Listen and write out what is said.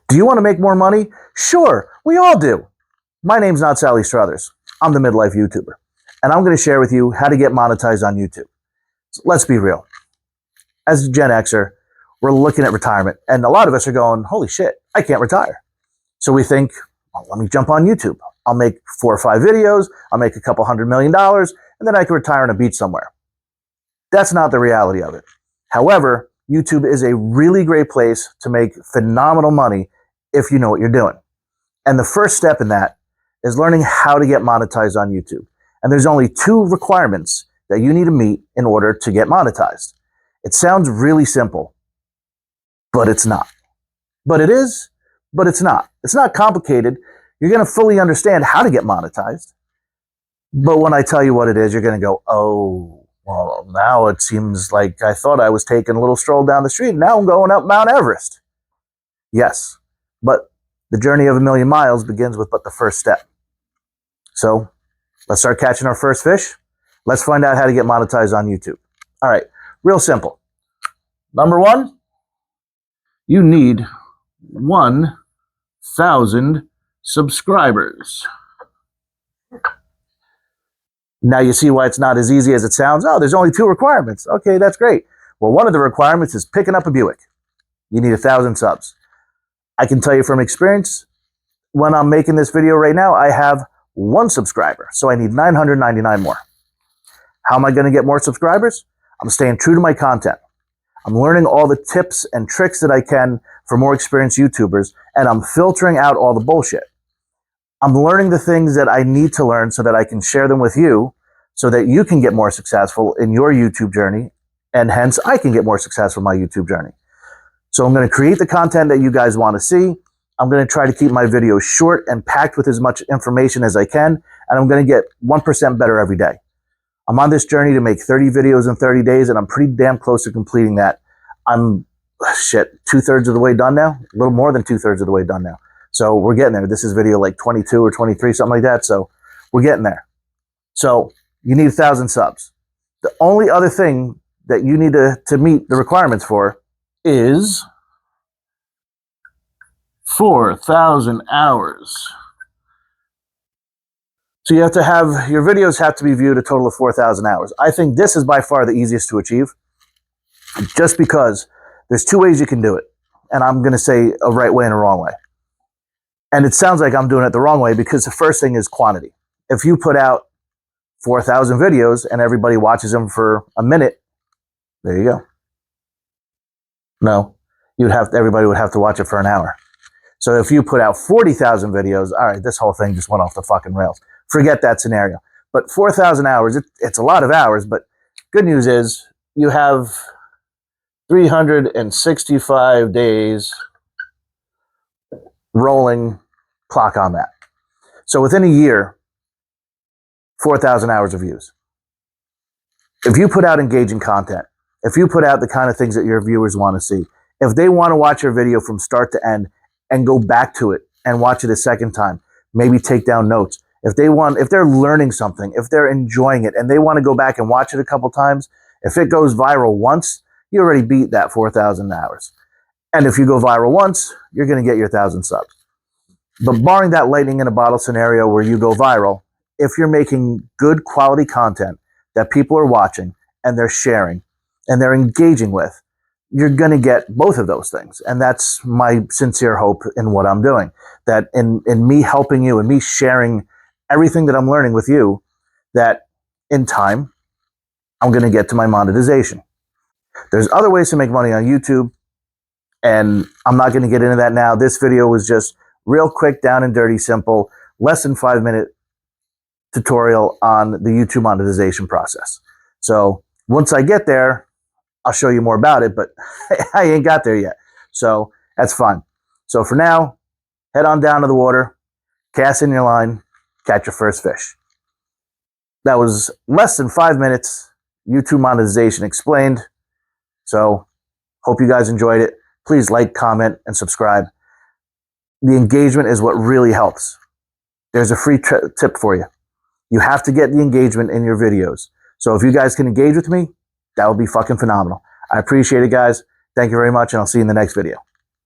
Do you want to make more money? Sure, we all do. My name's not Sally Struthers. I'm the midlife YouTuber, and I'm going to share with you how to get monetized on YouTube. So let's be real. As a Gen Xer, we're looking at retirement, and a lot of us are going, holy shit, I can't retire. So we think, well, let me jump on YouTube. I'll make 4 or 5 videos, I'll make a couple $100 million, and then I can retire on a beach somewhere. That's not the reality of it. However, YouTube is a really great place to make phenomenal money if you know what you're doing. And the first step in that is learning how to get monetized on YouTube. And there's only 2 requirements that you need to meet in order to get monetized. It sounds really simple, but it's not. But it is, but it's not. It's not complicated. You're going to fully understand how to get monetized. But when I tell you what it is, you're going to go, oh, well, now it seems like I thought I was taking a little stroll down the street. Now I'm going up Mount Everest. Yes, but the journey of 1,000,000 miles begins with but the first step. So let's start catching our first fish. Let's find out how to get monetized on YouTube. All right, real simple. Number 1, you need 1,000 subscribers. Now you see why it's not as easy as it sounds. Oh, there's only 2 requirements. Okay, that's great. Well, one of the requirements is picking up a Buick. You need 1,000 subs. I can tell you from experience, when I'm making this video right now, I have 1 subscriber, so I need 999 more. How am I going to get more subscribers? I'm staying true to my content. I'm learning all the tips and tricks that I can for more experienced YouTubers, and I'm filtering out all the bullshit. I'm learning the things that I need to learn so that I can share them with you so that you can get more successful in your YouTube journey, and hence I can get more successful in my YouTube journey. So I'm going to create the content that you guys want to see. I'm going to try to keep my videos short and packed with as much information as I can, and I'm going to get 1% better every day. I'm on this journey to make 30 videos in 30 days, and I'm pretty damn close to completing that. I'm, 2/3 of the way done now, a little more than 2/3 of the way done now. So we're getting there. This is video like 22 or 23, something like that. So we're getting there. So you need 1,000 subs. The only other thing that you need to meet the requirements for is 4,000 hours. So you have to have, your videos have to be viewed a total of 4,000 hours. I think this is by far the easiest to achieve, just because there's 2 ways you can do it. And I'm going to say a right way and a wrong way. And it sounds like I'm doing it the wrong way because the first thing is quantity. If you put out 4,000 videos and everybody watches them for a minute, there you go. No, everybody would have to watch it for an hour. So if you put out 40,000 videos, all right, this whole thing just went off the fucking rails. Forget that scenario. But 4,000 hours, it's a lot of hours, but good news is you have 365 days rolling clock on that. So within a year, 4,000 hours of views. If you put out engaging content, if you put out the kind of things that your viewers want to see, if they want to watch your video from start to end and go back to it and watch it a second time, maybe take down notes. If they're learning something, if they're enjoying it and they want to go back and watch it a couple times, if it goes viral once, you already beat that 4,000 hours. And if you go viral once, you're going to get your 1,000 subs. But barring that lightning in a bottle scenario where you go viral, if you're making good quality content that people are watching and they're sharing and they're engaging with, you're going to get both of those things. And that's my sincere hope in what I'm doing, that in me helping you and me sharing everything that I'm learning with you, that in time, I'm going to get to my monetization. There's other ways to make money on YouTube, and I'm not going to get into that now. This video was just real quick, down and dirty, simple, less than 5-minute tutorial on the YouTube monetization process. So once I get there, I'll show you more about it, but I ain't got there yet. So that's fine. So for now, head on down to the water, cast in your line, catch your first fish. That was less than 5 minutes, YouTube monetization explained. So hope you guys enjoyed it. Please like, comment, and subscribe. The engagement is what really helps. There's a free tip for you. You have to get the engagement in your videos. So if you guys can engage with me, that would be fucking phenomenal. I appreciate it, guys. Thank you very much, and I'll see you in the next video.